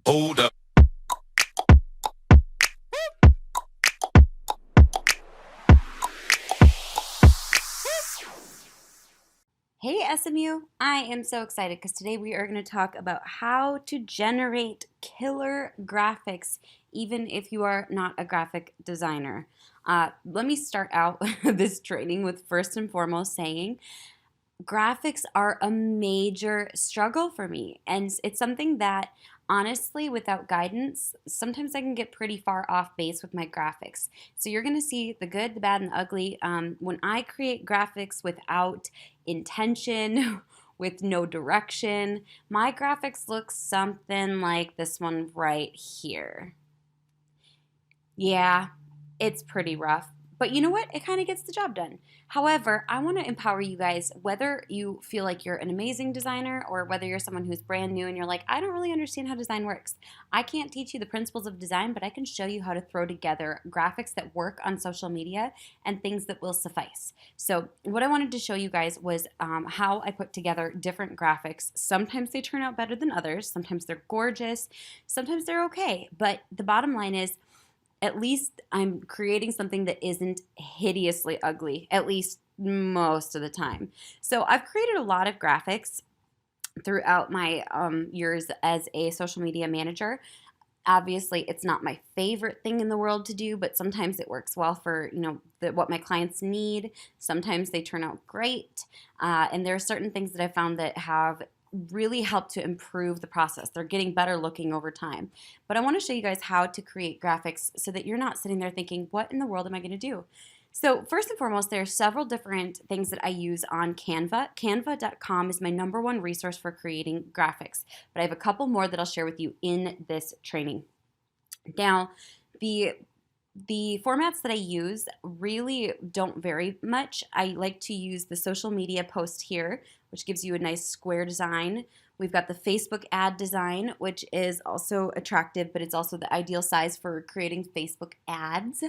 Hold up. Hey SMU, I am so excited because today we are going to talk about how to generate killer graphics even if you are not a graphic designer. Let me start out this training with first and foremost saying graphics are a major struggle for me. And it's something that, honestly, without guidance, sometimes I can get pretty far off base with my graphics. So you're going to see the good, the bad, and the ugly. When I create graphics without intention, with no direction, my graphics look something like this one right here. Yeah, it's pretty rough. But you know what? It kind of gets the job done. However, I want to empower you guys, whether you feel like you're an amazing designer or whether you're someone who's brand new and you're like, I don't really understand how design works. I can't teach you the principles of design, but I can show you how to throw together graphics that work on social media and things that will suffice. So, what I wanted to show you guys was how I put together different graphics. Sometimes they turn out better than others, sometimes they're gorgeous, sometimes they're okay. But the bottom line is, at least I'm creating something that isn't hideously ugly, at least most of the time. So I've created a lot of graphics throughout my years as a social media manager. Obviously, it's not my favorite thing in the world to do, but sometimes it works well for what my clients need. Sometimes they turn out great, and there are certain things that I found that have really helped to improve the process. They're getting better looking over time. But I want to show you guys how to create graphics so that you're not sitting there thinking, what in the world am I going to do? So first and foremost, there are several different things that I use on Canva. Canva.com is my number one resource for creating graphics, but I have a couple more that I'll share with you in this training. Now, the formats that I use really don't vary much. I like to use the social media post here, which gives you a nice square design. We've got the Facebook ad design, which is also attractive, but it's also the ideal size for creating Facebook ads.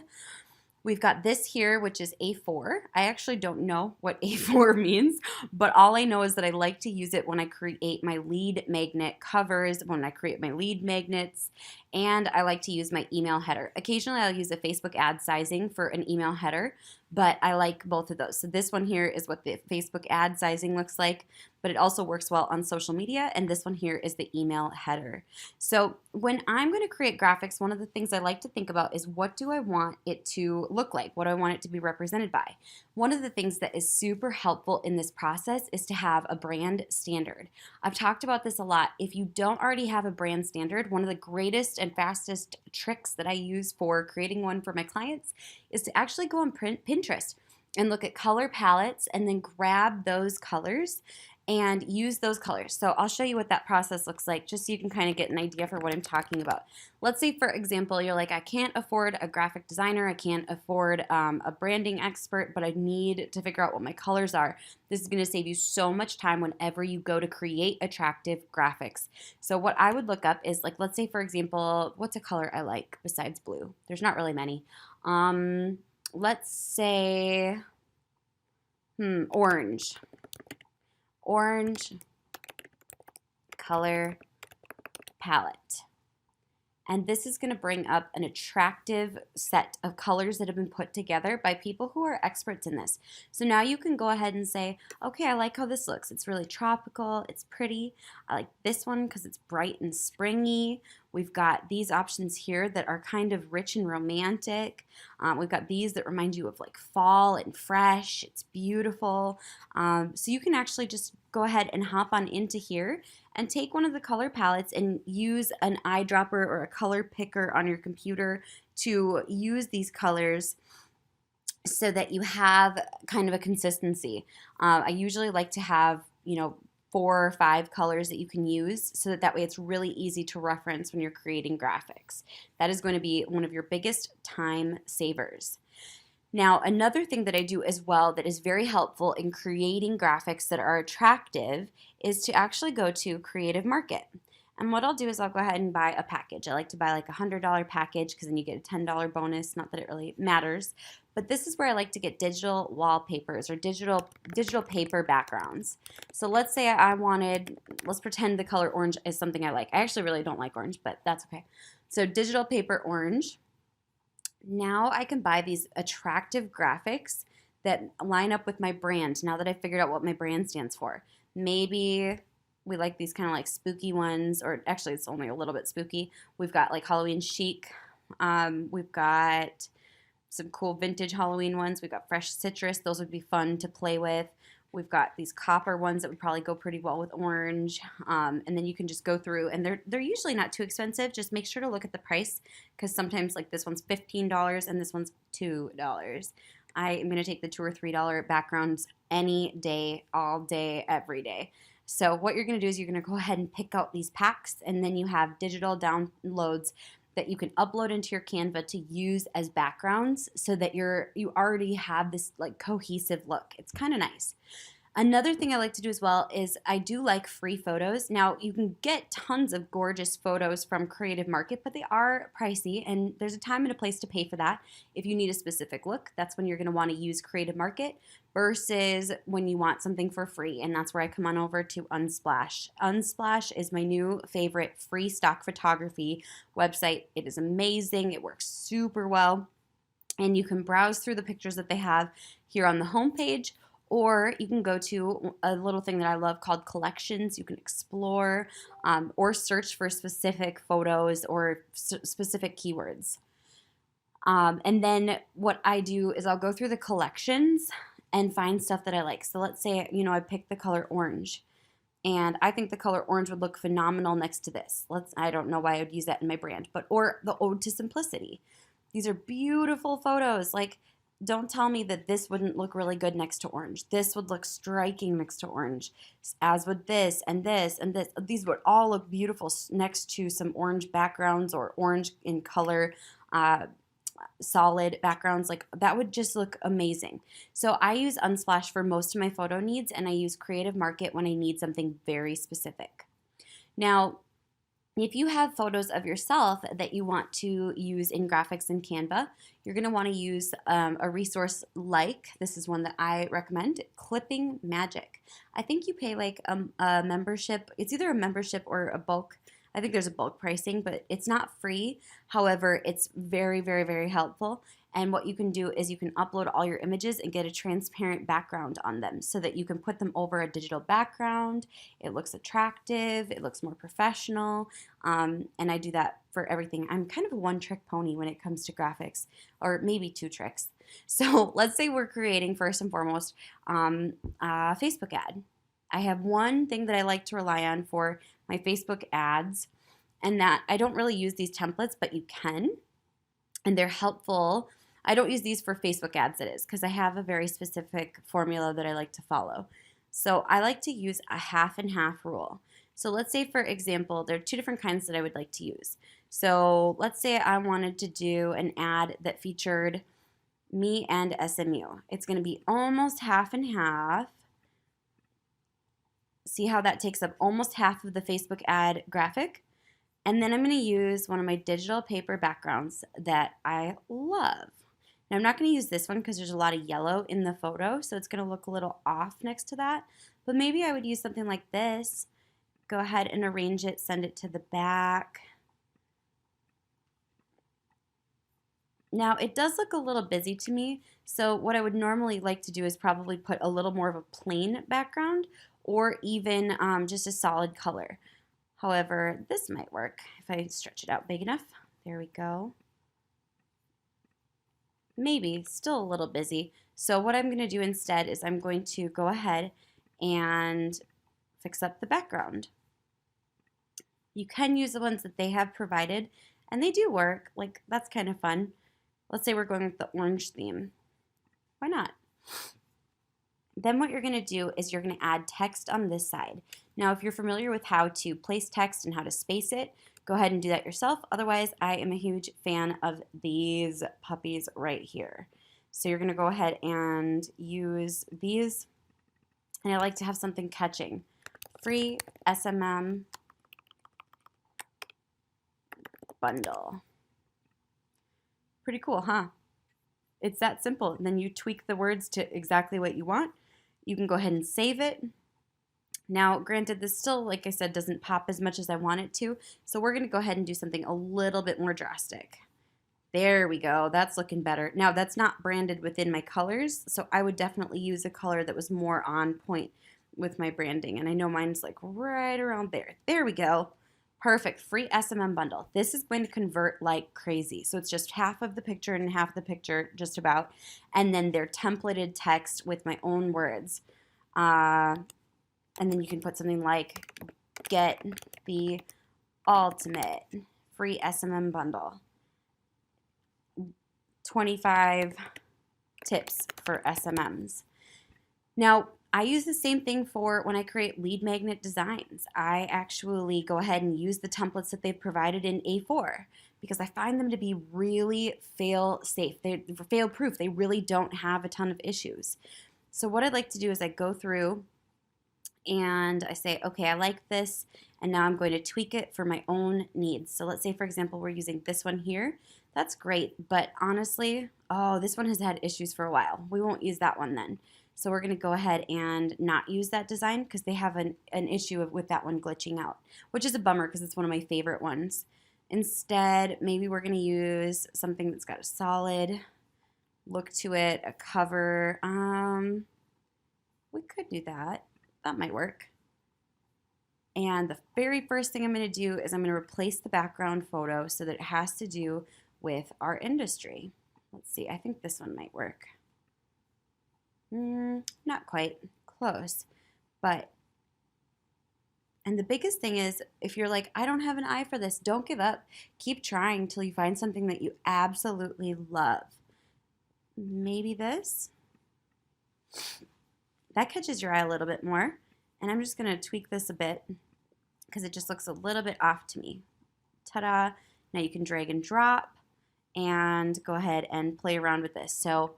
We've got this here, which is A4. I actually don't know what A4 means, but all I know is that I like to use it when I create my lead magnet covers, when I create my lead magnets, and I like to use my email header. Occasionally, I'll use a Facebook ad sizing for an email header, but I like both of those. So this one here is what the Facebook ad sizing looks like, but it also works well on social media, and this one here is the email header. So when I'm going to create graphics, one of the things I like to think about is, what do I want it to look like? What do I want it to be represented by? One of the things that is super helpful in this process is to have a brand standard. I've talked about this a lot. If you don't already have a brand standard, one of the greatest and fastest tricks that I use for creating one for my clients is to actually go on Pinterest and look at color palettes and then grab those colors and use those colors. So I'll show you what that process looks like just so you can kind of get an idea for what I'm talking about. Let's say, for example, you're like, I can't afford a graphic designer, I can't afford a branding expert, but I need to figure out what my colors are. This is going to save you so much time whenever you go to create attractive graphics. So what I would look up is, like, let's say, for example, what's a color I like besides blue? There's not really many. Let's say orange. Orange color palette. And this is going to bring up an attractive set of colors that have been put together by people who are experts in this. So now you can go ahead and say, okay, I like how this looks. It's really tropical. It's pretty. I like this one because it's bright and springy. We've got these options here that are kind of rich and romantic. We've got these that remind you of like fall and fresh. It's beautiful. So you can actually just go ahead and hop on into here and take one of the color palettes and use an eyedropper or a color picker on your computer to use these colors so that you have kind of a consistency. I usually like to have, 4 or 5 colors that you can use so that way it's really easy to reference when you're creating graphics. That is going to be one of your biggest time savers. Now, another thing that I do as well that is very helpful in creating graphics that are attractive is to actually go to Creative Market. And what I'll do is I'll go ahead and buy a package. I like to buy like a $100 package because then you get a $10 bonus. Not that it really matters. but this is where I like to get digital wallpapers or digital paper backgrounds. So let's say let's pretend the color orange is something I like. I actually really don't like orange, but that's okay. So digital paper orange. Now I can buy these attractive graphics that line up with my brand now that I figured out what my brand stands for. Maybe we like these kind of like spooky ones, or actually it's only a little bit spooky. We've got like Halloween chic. We've got some cool vintage Halloween ones. We've got fresh citrus. Those would be fun to play with. We've got these copper ones that would probably go pretty well with orange. And then you can just go through, and they're usually not too expensive. Just make sure to look at the price, because sometimes like this one's $15 and this one's $2. I am going to take the $2 or $3 backgrounds any day, all day, every day. So what you're going to do is you're going to go ahead and pick out these packs, and then you have digital downloads that you can upload into your Canva to use as backgrounds, so that you already have this like cohesive look. It's kind of nice. Another thing I like to do as well is I do like free photos. Now, you can get tons of gorgeous photos from Creative Market, but they are pricey, and there's a time and a place to pay for that. If you need a specific look, that's when you're going to want to use Creative Market, versus when you want something for free, and that's where I come on over to Unsplash. Unsplash is my new favorite free stock photography website. It is amazing. It works super well, and you can browse through the pictures that they have here on the homepage, or you can go to a little thing that I love called collections. You can explore or search for specific photos or specific keywords. And then what I do is I'll go through the collections and find stuff that I like. So let's say, I picked the color orange, and I think the color orange would look phenomenal next to this. I don't know why I would use that in my brand, or the Ode to Simplicity. These are beautiful photos. Like, don't tell me that this wouldn't look really good next to orange. This would look striking next to orange, as would this and this and this. These would all look beautiful next to some orange backgrounds, or orange in color, solid backgrounds. Like, that would just look amazing. So I use Unsplash for most of my photo needs, and I use Creative Market when I need something very specific. Now, if you have photos of yourself that you want to use in graphics in Canva, you're going to want to use a resource like, this is one that I recommend, Clipping Magic. I think you pay like a membership. It's either a membership or a bulk. I think there's a bulk pricing, but it's not free. However, it's very, very, very helpful. And what you can do is you can upload all your images and get a transparent background on them, so that you can put them over a digital background. It looks attractive. It looks more professional. And I do that for everything. I'm kind of a one-trick pony when it comes to graphics, or maybe two tricks. So let's say we're creating, first and foremost, a Facebook ad. I have one thing that I like to rely on for my Facebook ads, and that I don't really use these templates, but you can, and they're helpful. I don't use these for Facebook ads, it is, because I have a very specific formula that I like to follow. So I like to use a half and half rule. So let's say, for example, there are two different kinds that I would like to use. So let's say I wanted to do an ad that featured me and SMU. It's going to be almost half and half. See how that takes up almost half of the Facebook ad graphic? And then I'm going to use one of my digital paper backgrounds that I love. Now, I'm not going to use this one because there's a lot of yellow in the photo, so it's going to look a little off next to that. But maybe I would use something like this. Go ahead and arrange it, send it to the back. Now, it does look a little busy to me, so what I would normally like to do is probably put a little more of a plain background, or even just a solid color. However, this might work if I stretch it out big enough. There we go. Maybe, still a little busy. So what I'm going to do instead is I'm going to go ahead and fix up the background. You can use the ones that they have provided, and they do work. Like, that's kind of fun. Let's say we're going with the orange theme. Why not? Then what you're going to do is you're going to add text on this side. Now, if you're familiar with how to place text and how to space it, go ahead and do that yourself. Otherwise, I am a huge fan of these puppies right here. So you're going to go ahead and use these. And I like to have something catching. Free SMM bundle. Pretty cool, huh? It's that simple. And then you tweak the words to exactly what you want. You can go ahead and save it. Now, granted, this still, like I said, doesn't pop as much as I want it to, so we're going to go ahead and do something a little bit more drastic. There we go. That's looking better. Now, that's not branded within my colors, so I would definitely use a color that was more on point with my branding, and I know mine's like right around there. There we go. Perfect. Free SMM bundle. This is going to convert like crazy. So it's just half of the picture and half the picture, just about, and then their templated text with my own words. And then you can put something like, get the ultimate free SMM bundle. 25 tips for SMMs. Now, I use the same thing for when I create lead magnet designs. I actually go ahead and use the templates that they've provided in A4 because I find them to be really fail-safe. They're fail-proof. They really don't have a ton of issues. So what I'd like to do is I go through and I say, okay, I like this, and now I'm going to tweak it for my own needs. So let's say, for example, we're using this one here. That's great, but honestly, oh, this one has had issues for a while. We won't use that one then. So we're going to go ahead and not use that design because they have an issue with that one glitching out, which is a bummer because it's one of my favorite ones. Instead, maybe we're going to use something that's got a solid look to it, a cover. We could do that. That might work. And the very first thing I'm going to do is I'm going to replace the background photo so that it has to do with our industry. Let's see, I think this one might work. Not quite, close. But, and the biggest thing is, if you're like, I don't have an eye for this, don't give up. Keep trying until you find something that you absolutely love. Maybe this? That catches your eye a little bit more. And I'm just going to tweak this a bit because it just looks a little bit off to me. Ta-da! Now you can drag and drop and go ahead and play around with this. So,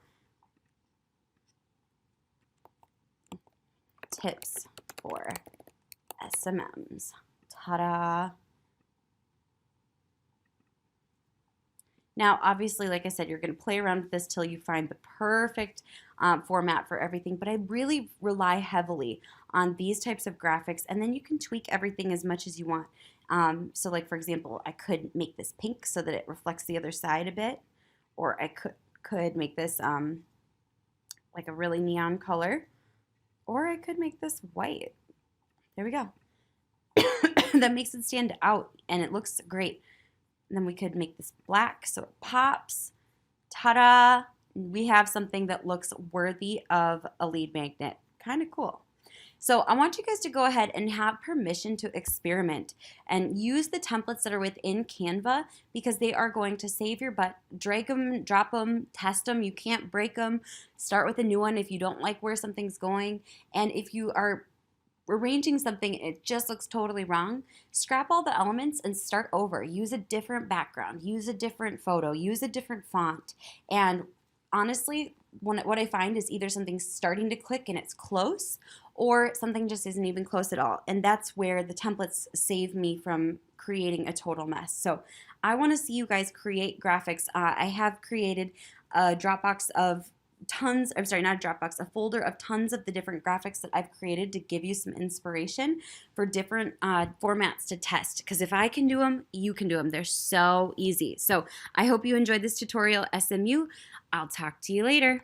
tips for SMMs. Ta-da! Now, obviously, like I said, you're going to play around with this till you find the perfect format for everything, but I really rely heavily on these types of graphics, and then you can tweak everything as much as you want. So like, for example, I could make this pink so that it reflects the other side a bit, or I could make this like a really neon color, or I could make this white. There we go. That makes it stand out, and it looks great. And then we could make this black so it pops. Ta-da! We have something that looks worthy of a lead magnet. Kind of cool. So I want you guys to go ahead and have permission to experiment and use the templates that are within Canva because they are going to save your butt. Drag them, drop them, test them. You can't break them. Start with a new one if you don't like where something's going. And if you are arranging something and it just looks totally wrong, scrap all the elements and start over. Use a different background, use a different photo, use a different font. And honestly, what I find is either something's starting to click and it's close, or something just isn't even close at all. And that's where the templates save me from creating a total mess. So I want to see you guys create graphics. I have created a Dropbox of tons, I'm sorry, not a Dropbox, a folder of tons of the different graphics that I've created to give you some inspiration for different formats to test. Because if I can do them, you can do them. They're so easy. So I hope you enjoyed this tutorial, SMU. I'll talk to you later.